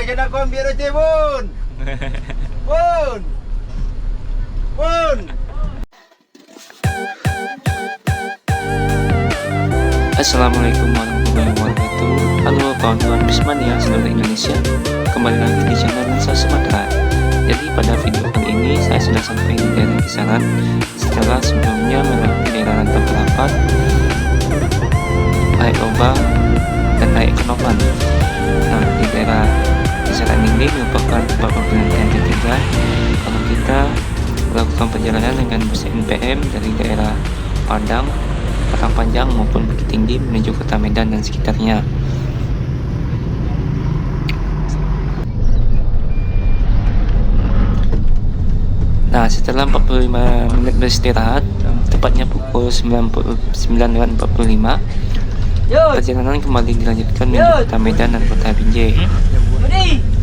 kena aku ambil roti Bun. Bun. Bun. Assalamualaikum warahmatullahi wabarakatuh. Halo kawan-kawan Bismania seluruh Indonesia. Kembali lagi di channel Nusa Sumatera. Jadi pada video kali ini saya sudah sampai di daerah Kisaran setelah sebelumnya melewati daerah Rantau Kerapat, Aik Oba, dan Aik Kenopan. Nah, di daerah Kisaran ini merupakan tempat perberhentian ketiga kalau kita melakukan perjalanan dengan bus NPM dari daerah Padang, Padang Panjang maupun Bukit Tinggi menuju kota Medan dan sekitarnya. Nah, setelah 45 menit beristirahat, tepatnya pukul 9.45, perjalanan kembali dilanjutkan menuju kota Medan dan kota Binjai.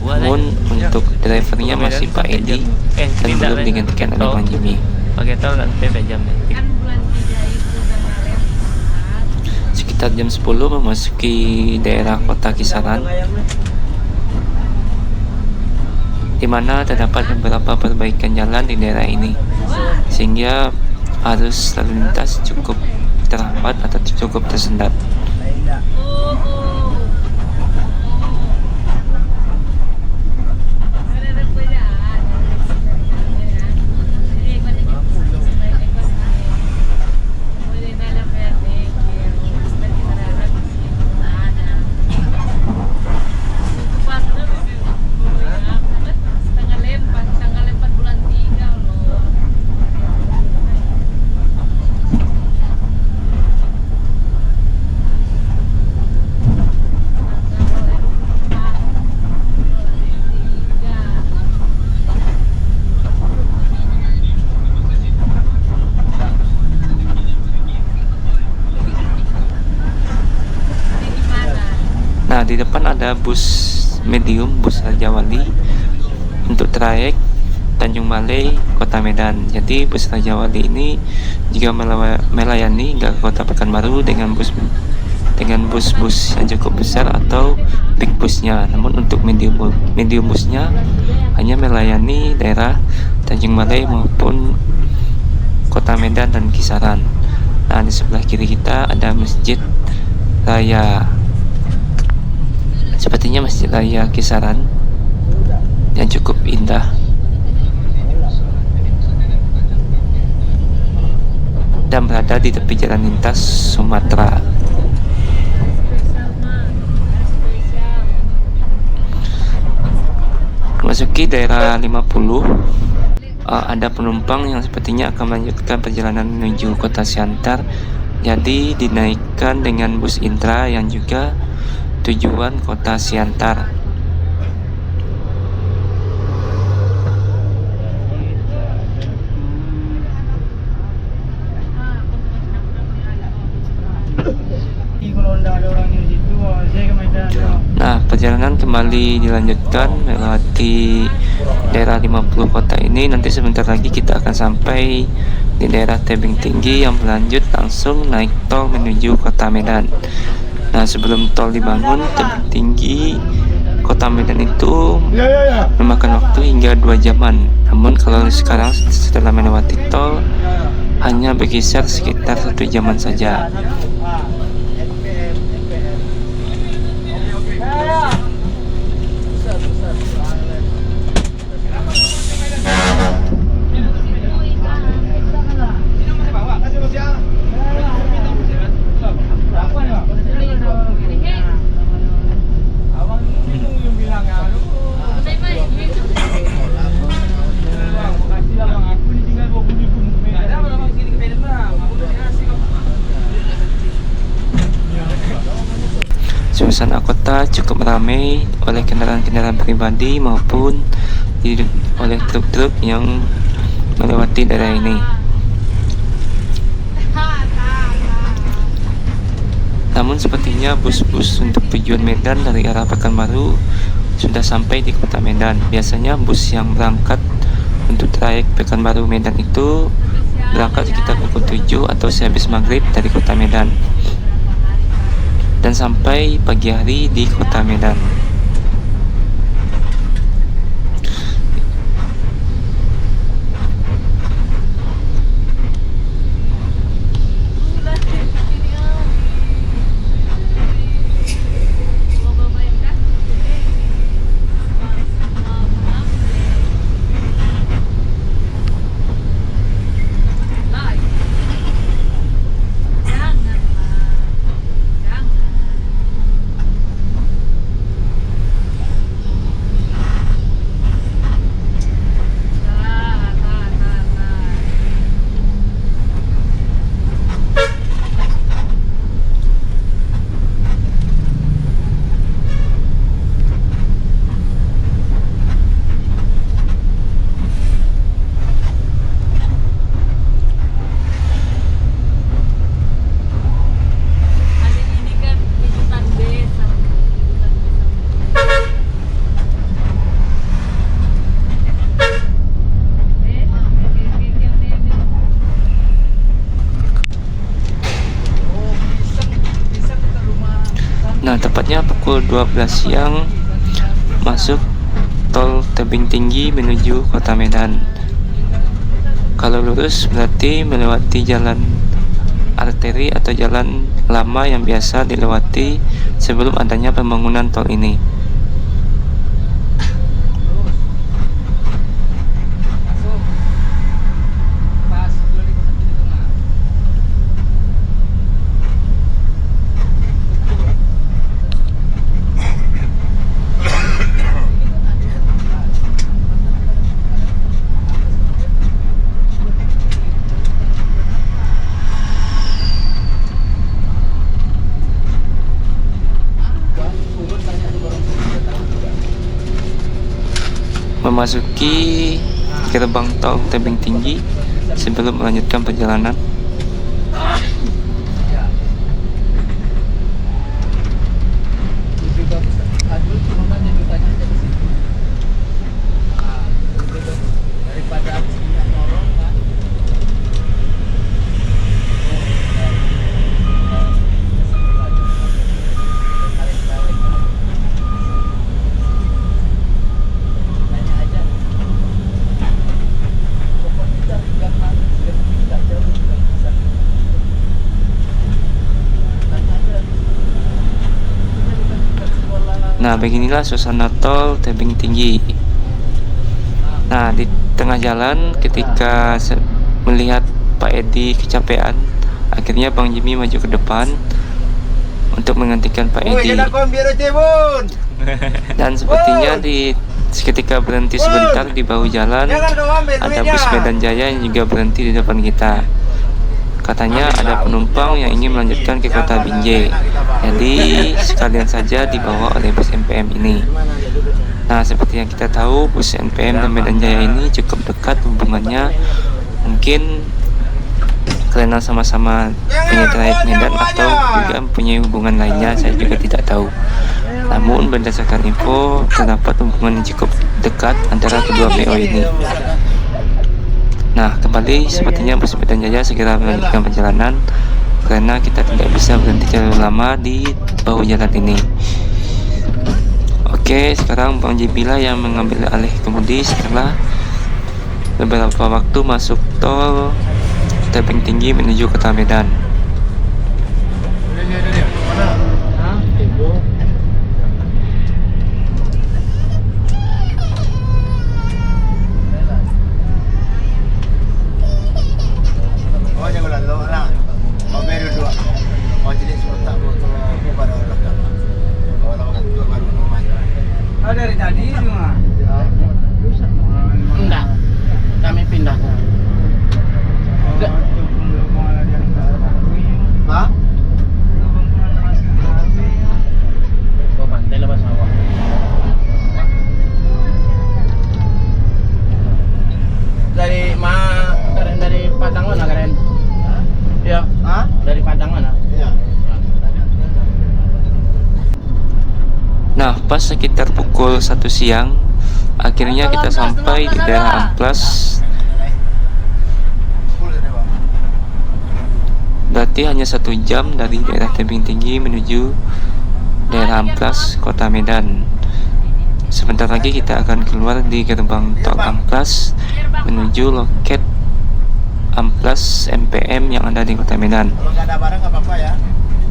Namun untuk drivernya masih Pak Edi dan belum digantikan oleh Bang Jimmy. Pakai tol dan PP jam ya. Sekitar jam 10 memasuki daerah kota Kisaran, di mana terdapat beberapa perbaikan jalan di daerah ini, sehingga arus lalu lintas cukup terhambat atau cukup tersendat. Nah, di depan ada bus medium, bus Raja Wali untuk trayek Tanjung Balai, Kota Medan. Jadi bus Raja Wali ini juga melayani hingga ke Kota Pekanbaru dengan bus-bus yang cukup besar atau big busnya. Namun untuk medium busnya hanya melayani daerah Tanjung Balai maupun Kota Medan dan Kisaran. Nah, di sebelah kiri kita ada Masjid Raya, sepertinya Masjid Raya Kisaran yang cukup indah dan berada di tepi jalan lintas Sumatera. Memasuki daerah 50, ada penumpang yang sepertinya akan melanjutkan perjalanan menuju kota Siantar, jadi dinaikkan dengan bus Intra yang juga tujuan kota Siantar. Nah, perjalanan kembali dilanjutkan melewati daerah 50 kota ini. Nanti sebentar lagi kita akan sampai di daerah Tebing Tinggi yang berlanjut langsung naik tol menuju kota Medan. Nah, sebelum tol dibangun, Tebing Tinggi kota Medan itu memakan waktu hingga 2 jaman. Namun kalau sekarang setelah melewati tol hanya berkisar sekitar 1 jaman saja. Suasana kota cukup ramai oleh kendaraan-kendaraan pribadi maupun oleh truk-truk yang melewati daerah ini. Namun sepertinya bus-bus untuk tujuan Medan dari arah Pekanbaru sudah sampai di kota Medan. Biasanya bus yang berangkat untuk trayek Pekanbaru Medan itu berangkat sekitar pukul 7 atau sehabis maghrib dari kota Medan dan sampai pagi hari di kota Medan. tepatnya pukul 12 siang masuk tol Tebing Tinggi menuju Kota Medan. Kalau lurus berarti melewati jalan arteri atau jalan lama yang biasa dilewati sebelum adanya pembangunan tol ini. Memasuki gerbang tol Tebing Tinggi sebelum melanjutkan perjalanan. Nah, beginilah suasana tol Tebing Tinggi. Nah, di tengah jalan ketika melihat Pak Edi kecapean, akhirnya Bang Jimmy maju ke depan untuk menggantikan Pak Edi. Dan sepertinya ketika berhenti sebentar di bahu jalan, ada bus Medan Jaya yang juga berhenti di depan kita. Katanya ada penumpang yang ingin melanjutkan ke kota Binjai, jadi sekalian saja dibawa oleh bus NPM ini. Nah, seperti yang kita tahu, bus NPM dan Medan Jaya ini cukup dekat hubungannya. Mungkin karena sama-sama punya trayek Medan atau juga mempunyai hubungan lainnya, saya juga tidak tahu. Namun berdasarkan info, terdapat hubungan yang cukup dekat antara kedua PO ini. Nah, kembali sepertinya bus Medan Jaya segera melanjutkan perjalanan karena kita tidak bisa berhenti terlalu lama di bahu jalan ini. Oke, sekarang Bang Jibila yang mengambil alih kemudi setelah beberapa waktu masuk tol Tebing Tinggi menuju Kota Medan. Dari tadi cuma. Enggak, kami pindah. Enggak. Hah? Bawa pantai lepas sawah. Dari Padang mana kalian? Iya. Hah? Dari Padang mana? Iya. Nah, pas sekitar pukul 1 siang, akhirnya kita sampai di daerah Amplas. Berarti hanya 1 jam dari daerah Tebing Tinggi menuju daerah Amplas, Kota Medan. Sebentar lagi kita akan keluar di gerbang tol Amplas menuju loket Amplas MPM yang ada di Kota Medan. Kalau nggak ada barang nggak apa-apa ya.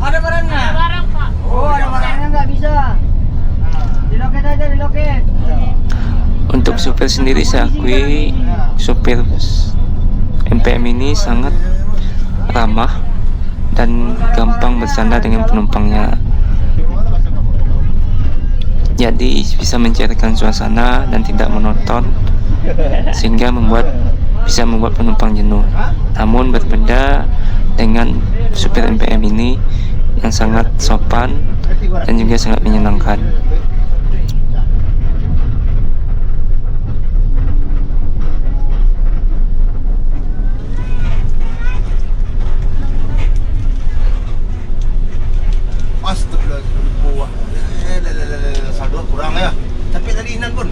Ada barangnya? Ada barang, Pak. Oh, ada barangnya nggak bisa. Di loket aja, di loket. Untuk supir sendiri saya akui supir MPM ini sangat ramah dan gampang bercanda dengan penumpangnya. Jadi bisa mencairkan suasana dan tidak monoton sehingga bisa membuat penumpang jenuh. Namun berbeda dengan supir MPM ini yang sangat sopan dan juga sangat menyenangkan. Saldo kurang ya. Capek tadi Inan pun.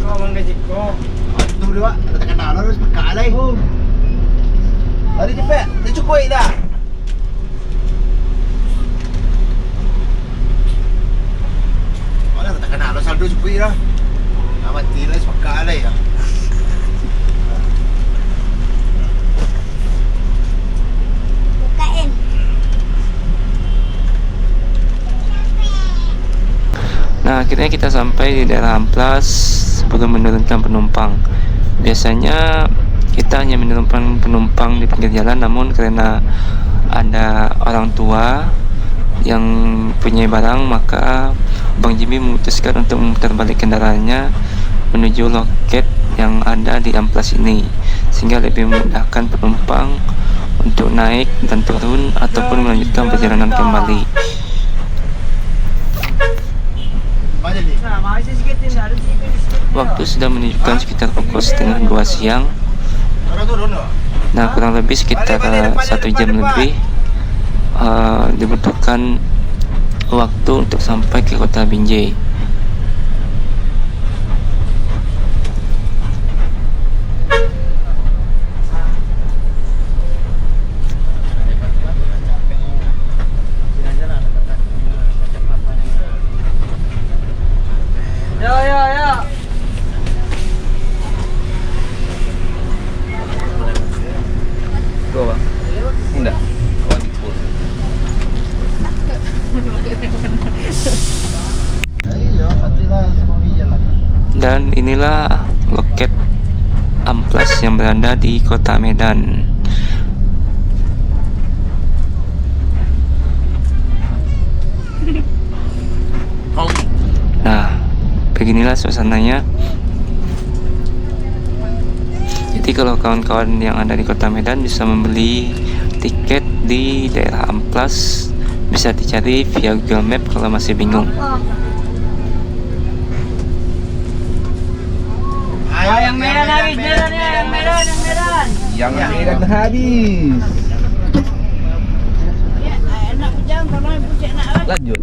Kau menggaji kau. Tuh dia, ada tekan nalo harus berkalai. Hari cepet, dah cukup dah. Kena lo saldo sepi lah. Amat tilas pakai lah ya. Bukain. Nah, akhirnya kita sampai di daerah Amplas sebelum menurunkan penumpang. Biasanya kita hanya menurunkan penumpang di pinggir jalan, namun karena ada orang tua yang punya barang, maka Bang Jimmy memutuskan untuk memutar balik kendaraannya menuju loket yang ada di Amplas ini, sehingga lebih memudahkan penumpang untuk naik dan turun ataupun melanjutkan perjalanan kembali. Banyak ni. Nah, makasih sikit ni. Ada sikit. Waktu sudah menunjukkan sekitar pukul setengah 2 siang. Orang turun lo. Nah, kurang lebih sekitar 1 jam lebih dibutuhkan waktu untuk sampai ke kota Binjai. Yo, yo, yo. Go bang. Enggak. Iya, pastilah semua jalan. Dan inilah loket Amplas yang berada di kota Medan. Nah, beginilah suasananya. Jadi kalau kawan-kawan yang ada di kota Medan bisa membeli tiket di daerah Amplas, bisa dicari via Google Map kalau masih bingung. Yang Medan habis, Medan ya, yang Medan, yang Medan. Yang Medan habis. Ya, enak hujan kalau ibu cek nak lah. Lanjut.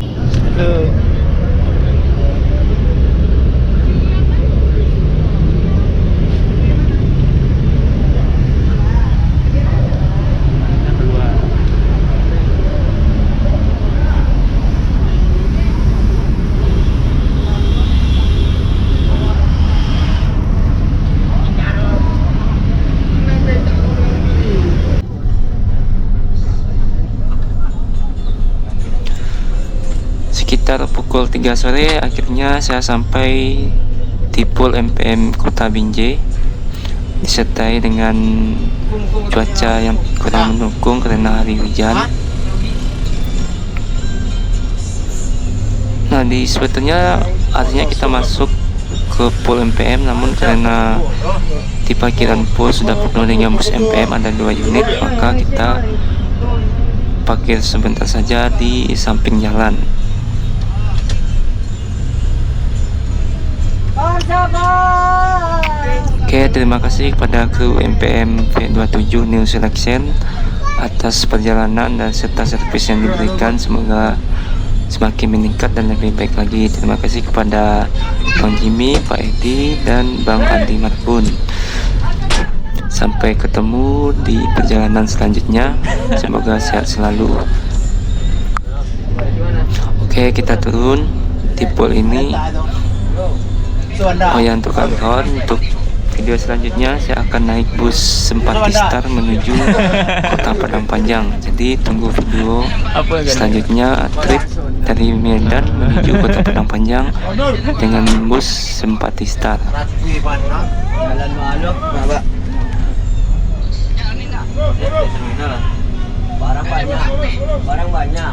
Sekitar pukul 3 sore akhirnya saya sampai di Pul MPM Kota Binjai, disertai dengan cuaca yang kurang mendukung karena hari hujan. Nah, sebetulnya artinya kita masuk ke Pul MPM, namun karena di parkiran Pul sudah penuh dengan bus MPM, ada 2 unit, maka kita parkir sebentar saja di samping jalan. Oke, terima kasih kepada kru MPM V27 New Selection atas perjalanan dan serta servis yang diberikan. Semoga semakin meningkat dan lebih baik lagi. Terima kasih kepada Bang Jimmy, Pak Edi, dan Bang Andi Marbun. Sampai ketemu di perjalanan selanjutnya. Semoga sehat selalu. Oke, kita turun di Pul ini. Oh ya, untuk kawan-kawan, untuk video selanjutnya saya akan naik bus Sempatistar menuju kota Padang Panjang. Jadi tunggu video selanjutnya, trip dari Medan menuju kota Padang Panjang dengan bus Sempatistar. Jalan Maluk, Bapak. Barang banyak, barang banyak.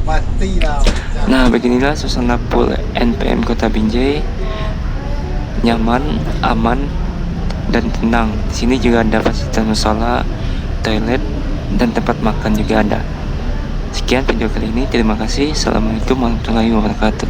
Mati lah. Nah, beginilah suasana Pul NPM Kota Binjai. Nyaman, aman, dan tenang. Di sini juga ada fasilitas mushola, toilet, dan tempat makan juga ada. Sekian video kali ini. Terima kasih. Assalamualaikum warahmatullahi wabarakatuh.